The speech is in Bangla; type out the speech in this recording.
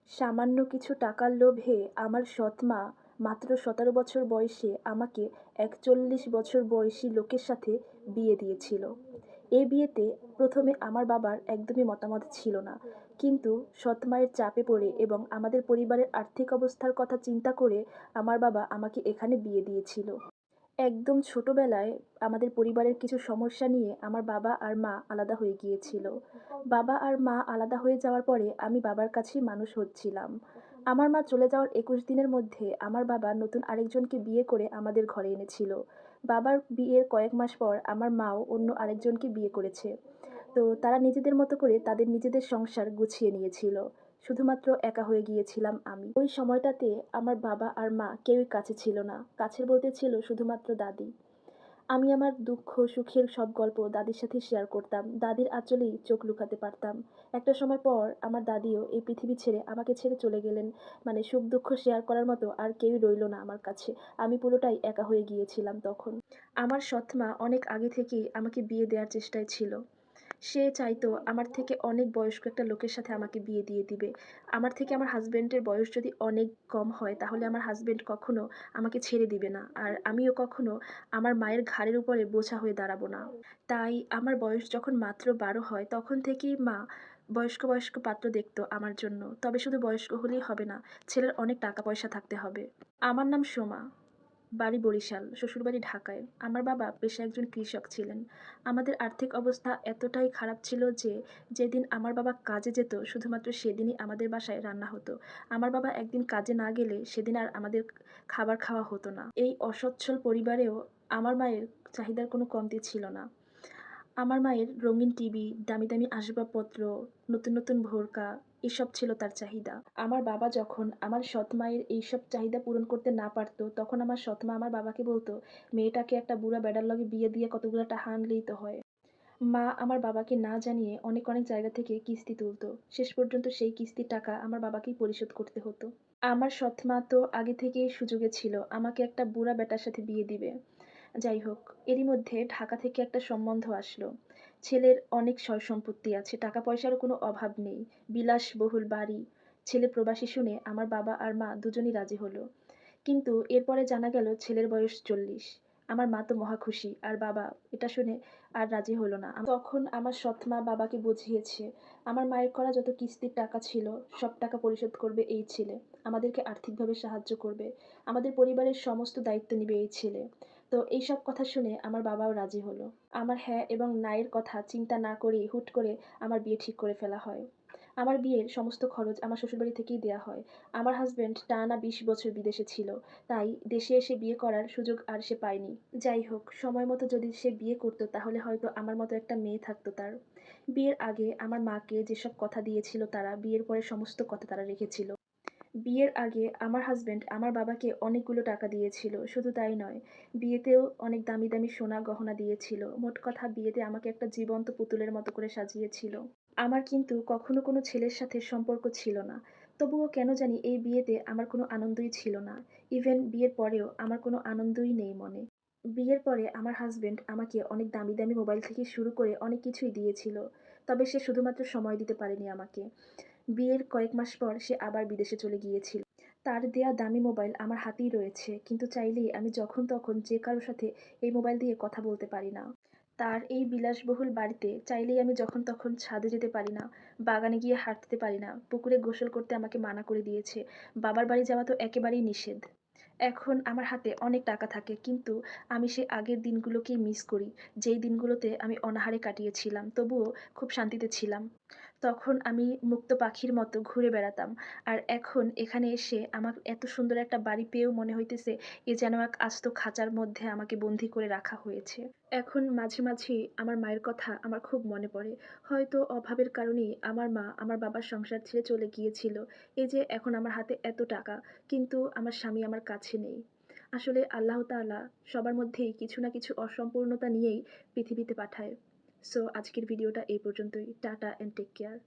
সামান্য কিছু টাকার লোভে আমার সৎ মা মাত্র ১৭ বছর বয়সে আমাকে ৪১ বছর বয়সী লোকের সাথে বিয়ে দিয়েছিল। এই বিয়েতে প্রথমে আমার বাবার একদমই মতামত ছিল না। কিন্তু সৎ মায়ের চাপে পড়ে এবং আমাদের পরিবারের আর্থিক অবস্থার কথা চিন্তা করে আমার বাবা আমাকে এখানে বিয়ে দিয়েছিল। একদম ছোটবেলায় আমাদের পরিবারের কিছু সমস্যা নিয়ে আমার বাবা আর মা আলাদা হয়ে গিয়েছিল। বাবা আর মা আলাদা হয়ে যাওয়ার পরে আমি বাবার কাছেই মানুষ হচ্ছিলাম। আমার মা চলে যাওয়ার ২১ দিনের মধ্যে আমার বাবা নতুন আরেকজনকে বিয়ে করে আমাদের ঘরে এনেছিল। বাবার বিয়ের কয়েক মাস পর আমার মাও অন্য আরেকজনকে বিয়ে করেছে। তো তারা নিজেদের মতো করে তাদের নিজেদের সংসার গুছিয়ে নিয়েছিল। শুধুমাত্র একা হয়ে গিয়েছিলাম আমি। ওই সময়টাতে আমার বাবা আর মা কেউই কাছে ছিল না। কাছের বলতে ছিল শুধুমাত্র দাদি। আমি আমার দুঃখ সুখের সব গল্প দাদির সাথে শেয়ার করতাম। দাদির আঁচলেই চোখ লুকাতে পারতাম। একটা সময় পর আমার দাদিও এই পৃথিবী ছেড়ে আমাকে ছেড়ে চলে গেলেন। মানে সুখ দুঃখ শেয়ার করার মতো আর কেউই রইল না আমার কাছে। আমি পুরোটাই একা হয়ে গিয়েছিলাম তখন। আমার সৎ মা অনেক আগে থেকেই আমাকে বিয়ে দেওয়ার চেষ্টায় ছিল। সে চাইতো আমার থেকে অনেক বয়স্ক একটা লোকের সাথে আমাকে বিয়ে দিয়ে দিবে। আমার থেকে আমার হাসব্যান্ডের বয়স যদি অনেক কম হয় তাহলে আমার হাসব্যান্ড কখনো আমাকে ছেড়ে দিবে না। আর আমিও কখনো আমার মায়ের ঘাড়ের উপরে বোঝা হয়ে দাঁড়াবো না। তাই আমার বয়স যখন মাত্র ১২ হয় তখন থেকেই মা বয়স্ক পাত্র দেখতো আমার জন্য। তবে শুধু বয়স্ক হলেই হবে না, ছেলের অনেক টাকা পয়সা থাকতে হবে। আমার নাম সোমা। বাড়ি বরিশাল, শ্বশুরবাড়ি ঢাকায়। আমার বাবা পেশায় একজন কৃষক ছিলেন। আমাদের আর্থিক অবস্থা এতটাই খারাপ ছিল যে, যেদিন আমার বাবা কাজে যেত শুধুমাত্র সেদিনই আমাদের বাসায় রান্না হতো। আমার বাবা একদিন কাজে না গেলে সেদিন আর আমাদের খাবার খাওয়া হতো না। এই অসচ্ছল পরিবারেও আমার মায়ের চাহিদার কোনো কমতি ছিল না। আমার মায়ের রঙিন টিভি, দামি আসবাবপত্র, নতুন ভোরকা এসব ছিল তার চাহিদা। আমার বাবা যখন আমার সৎ মায়ের এইসব চাহিদা পূরণ করতে না পারত, তখন আমার সৎ মা আমার বাবাকে বলত, "মেয়েটাকে একটা বুড়া বেডার লগে বিয়ে দিয়ে কতগুলা টাকা আনলেই তো হয়।" মা আমার বাবাকে না জানিয়ে অনেক জায়গা থেকে কিস্তি তুলত। শেষ পর্যন্ত সেই কিস্তির টাকা আমার বাবাকেই পরিশোধ করতে হতো। আমার সৎ মা তো আগে থেকেই সুযোগে ছিল আমাকে একটা বুড়া বেটার সাথে বিয়ে দিবে। যাই হোক, এরই মধ্যে ঢাকা থেকে একটা সম্বন্ধ আসলো। ছেলের অনেক সয়-সম্পত্তি আছে, টাকা পয়সারও কোনো অভাব নেই। বিলাসবহুল বাড়ি। ছেলে প্রবাসী শুনে আমার বাবা আর মা দুজনই রাজি হলো। কিন্তু এরপরে জানা গেল ছেলের বয়স ৪০। আমার মা তো মহা খুশি, আর বাবা এটা শুনে আর রাজি হলো না। তখন আমার সৎ মা বাবাকে বুঝিয়েছে, আমার মায়ের করা যত কিস্তির টাকা ছিল সব টাকা পরিশোধ করবে এই ছেলে। আমাদেরকে আর্থিকভাবে সাহায্য করবে। আমাদের পরিবারের সমস্ত দায়িত্ব নিবে এই ছেলে। তো এইসব কথা শুনে আমার বাবাও রাজি হলো। আমার হ্যাঁ এবং না এর কথা চিন্তা না করেই হুট করে আমার বিয়ে ঠিক করে ফেলা হয়। আমার বিয়ের সমস্ত খরচ আমার শ্বশুরবাড়ি থেকেই দেয়া হয়। আমার হাসব্যান্ড টানা ২০ বছর বিদেশে ছিল। তাই দেশে এসে বিয়ে করার সুযোগ আর সে পায়নি। যাই হোক, সময় মতো যদি সে বিয়ে করত তাহলে হয়তো আমার মতো একটা মেয়ে থাকতো তার। বিয়ের আগে আমার মাকে যেসব কথা দিয়েছিল তারা, বিয়ের পরে সমস্ত কথা তারা রেখেছিল। বিয়ের আগে আমার হাসব্যান্ড আমার বাবাকে অনেকগুলো টাকা দিয়েছিল। শুধু তাই নয়, বিয়েতেও অনেক দামি সোনা গহনা দিয়েছিল। মোট কথা বিয়েতে আমাকে একটা জীবন্ত পুতুলের মতো করে সাজিয়েছিল। আমার কিন্তু কখনো কোনো ছেলের সাথে সম্পর্ক ছিল না। তবুও কেন জানি এই বিয়েতে আমার কোনো আনন্দই ছিল না। ইভেন বিয়ের পরেও আমার কোনো আনন্দই নেই মনে। বিয়ের পরে আমার হাসব্যান্ড আমাকে অনেক দামি মোবাইল থেকে শুরু করে অনেক কিছুই দিয়েছিল। তবে সে শুধুমাত্র সময় দিতে পারেনি আমাকে। বিয়ের কয়েক মাস পর সে আবার বিদেশে চলে গিয়েছিল। তার দেয়া দামি মোবাইল আমার হাতেই রয়েছে, কিন্তু চাইলেই আমি যখন তখন যে কারো সাথে এই মোবাইল দিয়ে কথা বলতে পারি না। তার এই বিলাসবহুল বাড়িতে চাইলেই আমি যখন তখন ছাদে যেতে পারি না, বাগানে গিয়ে হাঁটতে পারি না, পুকুরে গোসল করতে আমাকে মানা করে দিয়েছে। বাবার বাড়ি যাওয়া তো একেবারেই নিষেধ। এখন আমার হাতে অনেক টাকা থাকে, কিন্তু আমি সেই আগের দিনগুলোকেই মিস করি, যেই দিনগুলোতে আমি অনাহারে কাটিয়েছিলাম, তবুও খুব শান্তিতে ছিলাম। তখন আমি মুক্ত পাখির মতো ঘুরে বেড়াতাম। আর এখন এখানে এসে আমার এত সুন্দর একটা বাড়ি পেয়েও মনে হইতেছে এ যেন এক আস্ত খাঁচার মধ্যে আমাকে বন্দি করে রাখা হয়েছে। এখন মাঝে আমার মায়ের কথা আমার খুব মনে পড়ে। হয়তো অভাবের কারণেই আমার মা আমার বাবার সংসার ছেড়ে চলে গিয়েছিল। এই যে এখন আমার হাতে এত টাকা, কিন্তু আমার স্বামী আমার কাছে নেই। আসলে আল্লাহ তাআলা সবার মধ্যেই কিছু না কিছু অসম্পূর্ণতা নিয়েই পৃথিবীতে পাঠায়। সো আজকের ভিডিওটা এই পর্যন্তই। Tata and take care.